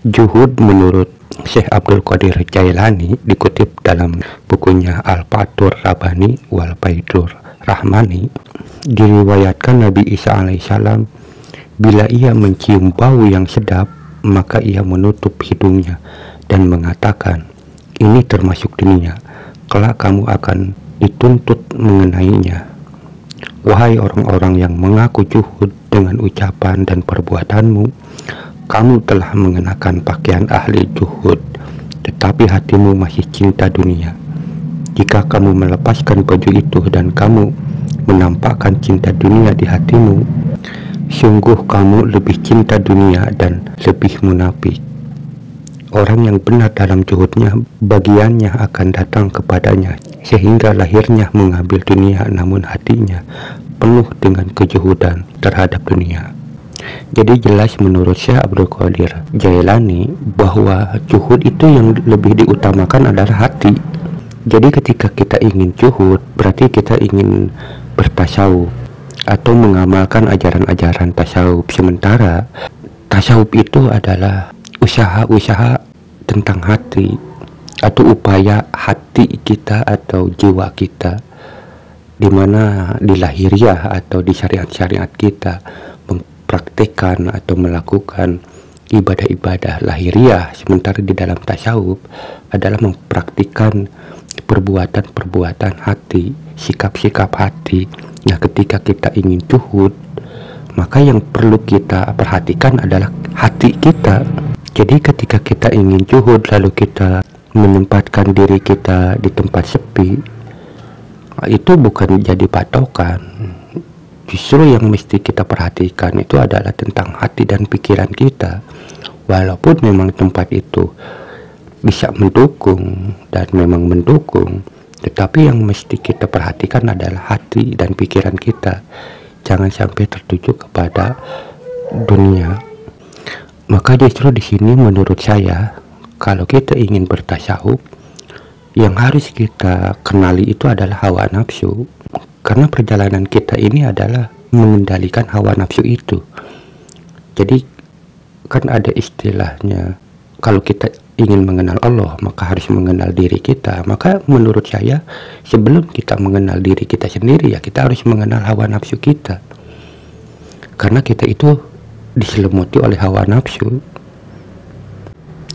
Juhud menurut Syekh Abdul Qadir Jailani dikutip dalam bukunya Al-Fathur Rabbani wal Faidur Rahmani, diriwayatkan Nabi Isa alaihissalam bila ia mencium bau yang sedap maka ia menutup hidungnya dan mengatakan, ini termasuk dunia, kelak kamu akan dituntut mengenainya. Wahai orang-orang yang mengaku juhud dengan ucapan dan perbuatanmu, kamu telah mengenakan pakaian ahli juhud, tetapi hatimu masih cinta dunia. Jika kamu melepaskan baju itu dan kamu menampakkan cinta dunia di hatimu, sungguh kamu lebih cinta dunia dan lebih munafik. Orang yang benar dalam juhudnya, bagiannya akan datang kepadanya, sehingga lahirnya mengambil dunia, namun hatinya penuh dengan kejuhudan terhadap dunia. Jadi jelas menurut Syekh Abdul Qadir Jailani bahwa juhud itu yang lebih diutamakan adalah hati. Jadi ketika kita ingin juhud, berarti kita ingin bertasawuf atau mengamalkan ajaran-ajaran tasawuf. Sementara tasawuf itu adalah usaha-usaha tentang hati atau upaya hati kita atau jiwa kita, dimana di lahiriah atau di syariat-syariat kita mempraktikkan atau melakukan ibadah-ibadah lahiriah, sementara di dalam tasawuf adalah mempraktikkan perbuatan-perbuatan hati, sikap-sikap hati. Nah, ketika kita ingin juhud, maka yang perlu kita perhatikan adalah hati kita. Jadi ketika kita ingin juhud lalu kita menempatkan diri kita di tempat sepi, itu bukan jadi patokan. Justru yang mesti kita perhatikan itu adalah tentang hati dan pikiran kita. Walaupun memang tempat itu bisa mendukung dan memang mendukung, tetapi yang mesti kita perhatikan adalah hati dan pikiran kita. Jangan sampai tertuju kepada dunia. Maka justru di sini menurut saya, kalau kita ingin bertasawuf, yang harus kita kenali itu adalah hawa nafsu. Karena perjalanan kita ini adalah mengendalikan hawa nafsu itu. Jadi kan ada istilahnya, kalau kita ingin mengenal Allah maka harus mengenal diri kita. Maka menurut saya sebelum kita mengenal diri kita sendiri, ya kita harus mengenal hawa nafsu kita. Karena kita itu diselimuti oleh hawa nafsu.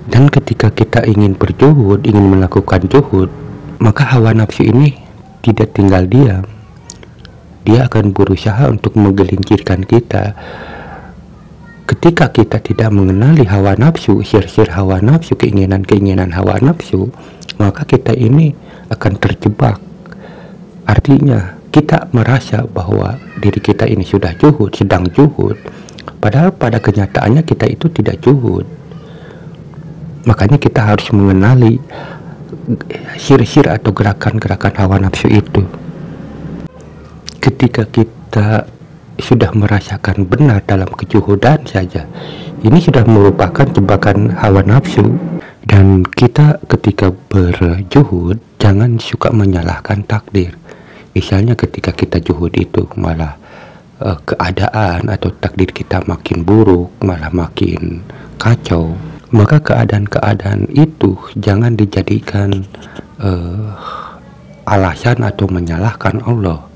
Dan ketika kita ingin berjuhud, ingin melakukan juhud, maka hawa nafsu ini tidak tinggal diam. Dia akan berusaha untuk menggelincirkan kita. Ketika kita tidak mengenali hawa nafsu, sir-sir hawa nafsu, keinginan-keinginan hawa nafsu, maka kita ini akan terjebak. Artinya kita merasa bahwa diri kita ini sudah juhud, sedang juhud, padahal pada kenyataannya kita itu tidak juhud. Makanya kita harus mengenali sir-sir atau gerakan-gerakan hawa nafsu itu. Ketika kita sudah merasakan benar dalam kejuhudan saja, ini sudah merupakan jebakan hawa nafsu. Dan kita ketika berjuhud jangan suka menyalahkan takdir. Misalnya ketika kita juhud itu malah keadaan atau takdir kita makin buruk, malah makin kacau, maka keadaan-keadaan itu jangan dijadikan alasan atau menyalahkan Allah.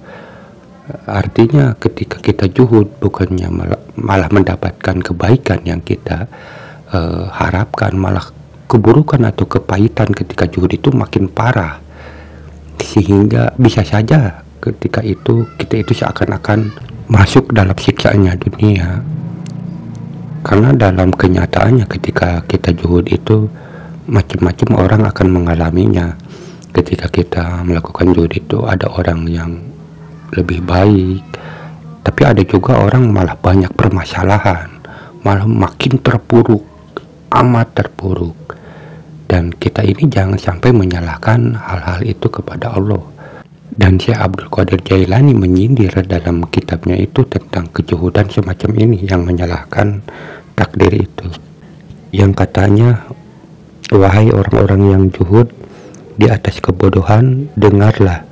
Artinya ketika kita juhud bukannya malah mendapatkan kebaikan yang kita harapkan, malah keburukan atau kepahitan ketika juhud itu makin parah, sehingga bisa saja ketika itu kita itu seakan-akan masuk dalam siksanya dunia. Karena dalam kenyataannya ketika kita juhud itu macam-macam orang akan mengalaminya. Ketika kita melakukan juhud itu ada orang yang lebih baik, tapi ada juga orang malah banyak permasalahan, malah makin terpuruk, amat terpuruk. Dan kita ini jangan sampai menyalahkan hal-hal itu kepada Allah. Dan Syekh Abdul Qadir Jailani menyindir dalam kitabnya itu tentang kejuhudan semacam ini yang menyalahkan takdir itu, yang katanya, wahai orang-orang yang juhud di atas kebodohan, dengarlah,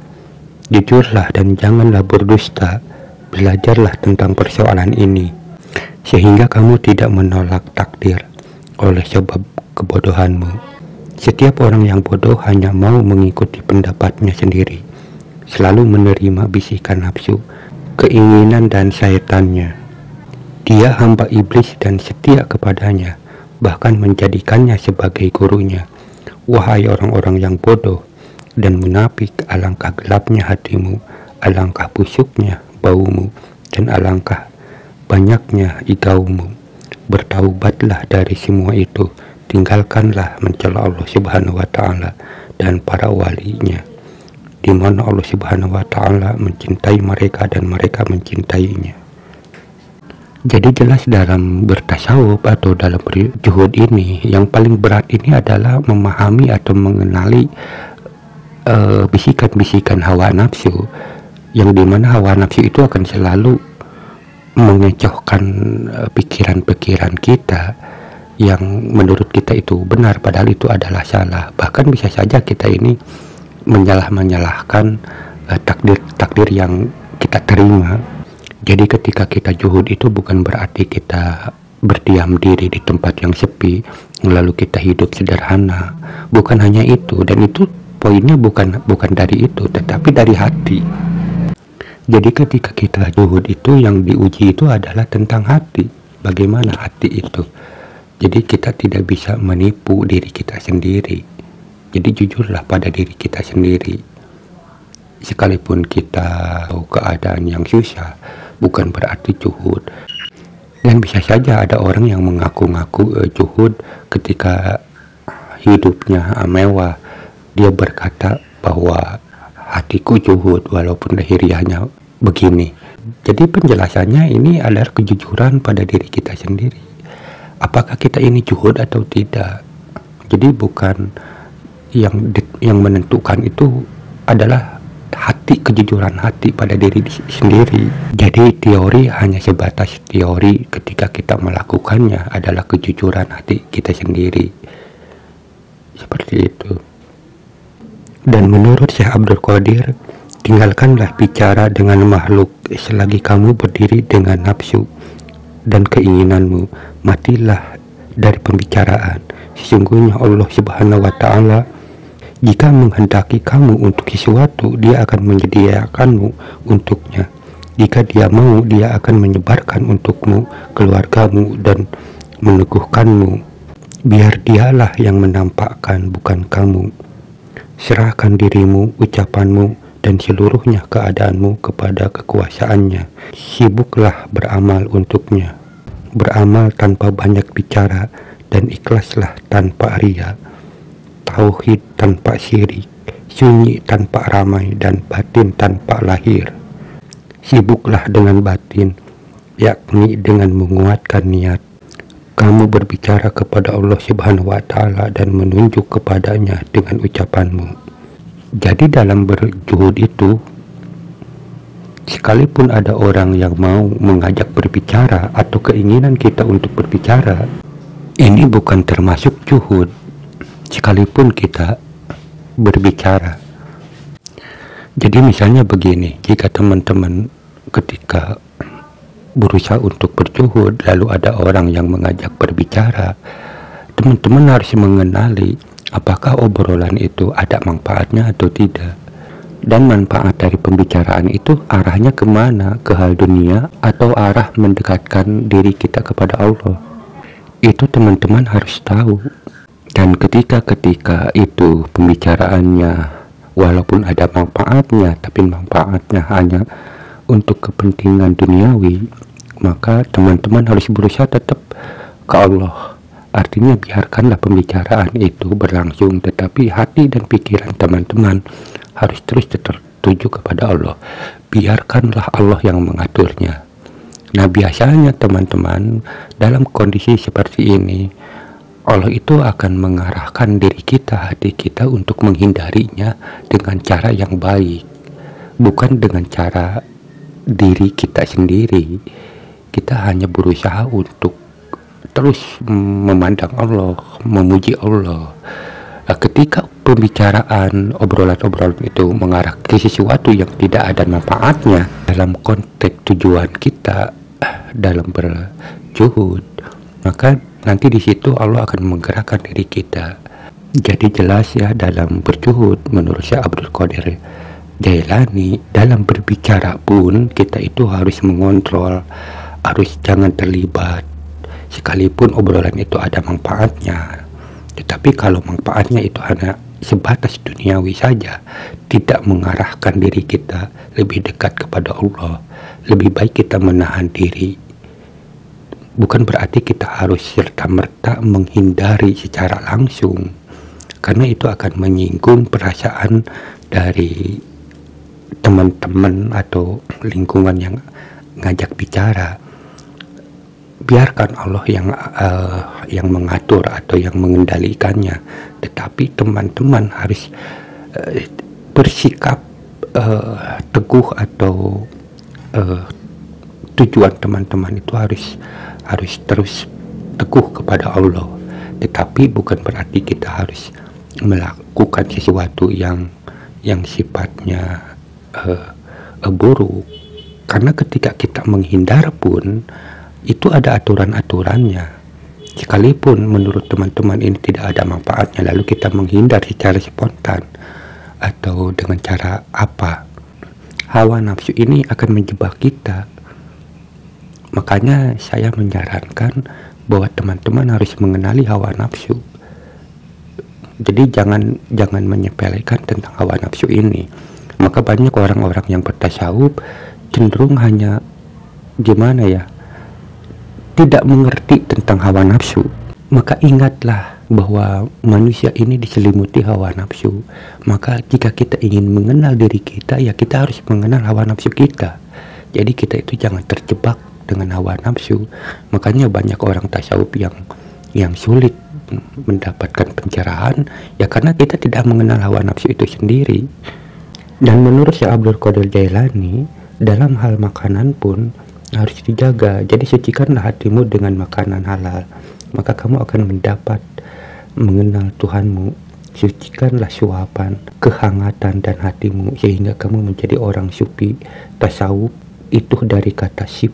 jujurlah dan janganlah berdusta. Belajarlah tentang persoalan ini, sehingga kamu tidak menolak takdir. oleh sebab kebodohanmu. Setiap orang yang bodoh hanya mau mengikuti pendapatnya sendiri, selalu menerima bisikan nafsu, keinginan dan syaitannya. Dia hamba iblis dan setia kepadanya, bahkan menjadikannya sebagai gurunya. Wahai orang-orang yang bodoh dan munafik, alangkah gelapnya hatimu, alangkah busuknya baumu, dan alangkah banyaknya igaumu. Bertaubatlah dari semua itu, tinggalkanlah mencela Allah Subhanahu wa Ta'ala dan para walinya, di mana Allah Subhanahu wa Ta'ala mencintai mereka dan mereka mencintainya. Jadi jelas dalam bertasawuf atau dalam berjuhud ini, yang paling berat ini adalah memahami atau mengenali bisikan-bisikan hawa nafsu, yang dimana hawa nafsu itu akan selalu mengecohkan pikiran-pikiran kita yang menurut kita itu benar, padahal itu adalah salah. Bahkan bisa saja kita ini menyalahkan takdir yang kita terima. Jadi ketika kita juhud itu bukan berarti kita berdiam diri di tempat yang sepi lalu kita hidup sederhana. Bukan hanya itu, dan itu poinnya bukan dari itu, tetapi dari hati. Jadi ketika kita juhud itu, yang diuji itu adalah tentang hati. Bagaimana hati itu? Jadi kita tidak bisa menipu diri kita sendiri. Jadi jujurlah pada diri kita sendiri. Sekalipun kita tahu keadaan yang susah, bukan berarti juhud. Dan bisa saja ada orang yang mengaku-ngaku juhud ketika hidupnya mewah. Dia berkata bahwa hatiku juhud walaupun lahiriahnya begini. Jadi penjelasannya ini adalah kejujuran pada diri kita sendiri. Apakah kita ini juhud atau tidak? Jadi bukan yang menentukan itu adalah hati, kejujuran hati pada diri sendiri. Jadi teori hanya sebatas teori, ketika kita melakukannya adalah kejujuran hati kita sendiri. Seperti itu. Dan menurut Syekh Abdul Qadir, tinggalkanlah bicara dengan makhluk selagi kamu berdiri dengan nafsu dan keinginanmu. Matilah dari pembicaraan. Sesungguhnya Allah Subhanahu wa Ta'ala jika menghendaki kamu untuk sesuatu, Dia akan menyediakanmu untuknya. Jika Dia mau, Dia akan menyebarkan untukmu keluargamu dan meneguhkanmu. Biar Dialah yang menampakkan, bukan kamu. Serahkan dirimu, ucapanmu, dan seluruhnya keadaanmu kepada kekuasaannya. Sibuklah beramal untuknya. Beramal tanpa banyak bicara, dan ikhlaslah tanpa ria. Tauhid tanpa syirik, sunyi tanpa ramai, dan batin tanpa lahir. Sibuklah dengan batin, yakni dengan menguatkan niat. Kamu berbicara kepada Allah Subhanahu wa Ta'ala dan menunjuk kepadanya dengan ucapanmu. Jadi dalam berjuhud itu, sekalipun ada orang yang mau mengajak berbicara atau keinginan kita untuk berbicara, ini bukan termasuk juhud. Sekalipun kita berbicara. Jadi misalnya begini, jika teman-teman ketika berusaha untuk berjuhud lalu ada orang yang mengajak berbicara, teman-teman harus mengenali apakah obrolan itu ada manfaatnya atau tidak. Dan manfaat dari pembicaraan itu arahnya kemana? Ke hal dunia atau arah mendekatkan diri kita kepada Allah? Itu teman-teman harus tahu. Dan ketika itu pembicaraannya walaupun ada manfaatnya, tapi manfaatnya hanya untuk kepentingan duniawi, maka teman-teman harus berusaha tetap ke Allah. Artinya biarkanlah pembicaraan itu berlangsung, tetapi hati dan pikiran teman-teman harus terus tertuju kepada Allah. Biarkanlah Allah yang mengaturnya. Nah, biasanya teman-teman dalam kondisi seperti ini, Allah itu akan mengarahkan diri kita, hati kita untuk menghindarinya dengan cara yang baik, bukan dengan cara diri kita sendiri. Kita hanya berusaha untuk terus memandang Allah, memuji Allah. Ketika pembicaraan, obrolan-obrolan itu mengarah ke sesuatu yang tidak ada manfaatnya dalam konteks tujuan kita dalam berjuhud, maka nanti di situ Allah akan menggerakkan diri kita. Jadi jelas ya, dalam berjuhud menurut Syekh Abdul Qadir Jailani, dalam berbicara pun kita itu harus mengontrol, harus jangan terlibat. Sekalipun obrolan itu ada manfaatnya, tetapi kalau manfaatnya itu hanya sebatas duniawi saja, tidak mengarahkan diri kita lebih dekat kepada Allah, lebih baik kita menahan diri. Bukan berarti kita harus serta-merta menghindari secara langsung, karena itu akan menyinggung perasaan dari teman-teman atau lingkungan yang ngajak bicara. Biarkan Allah yang mengatur atau yang mengendalikannya, tetapi teman-teman harus bersikap teguh, atau tujuan teman-teman itu harus terus teguh kepada Allah. Tetapi bukan berarti kita harus melakukan sesuatu yang sifatnya buruk, karena ketika kita menghindar pun itu ada aturan-aturannya. Sekalipun menurut teman-teman ini tidak ada manfaatnya, lalu kita menghindar secara spontan atau dengan cara apa, hawa nafsu ini akan menjebak kita. Makanya saya menyarankan bahwa teman-teman harus mengenali hawa nafsu. Jadi jangan menyepelekan tentang hawa nafsu ini. Maka banyak orang-orang yang bertasawuf cenderung hanya tidak mengerti tentang hawa nafsu. Maka ingatlah bahwa manusia ini diselimuti hawa nafsu. Maka jika kita ingin mengenal diri kita, ya kita harus mengenal hawa nafsu kita. Jadi kita itu jangan terjebak dengan hawa nafsu. Makanya banyak orang tasawuf yang sulit mendapatkan pencerahan, ya karena kita tidak mengenal hawa nafsu itu sendiri. Dan menurut Syekh Abdul Qadir Jailani, dalam hal makanan pun harus dijaga. Jadi sucikanlah hatimu dengan makanan halal, maka kamu akan mengenal Tuhanmu. Sucikanlah suapan, kehangatan dan hatimu, sehingga kamu menjadi orang sufi. Tasawuf itu dari kata sip,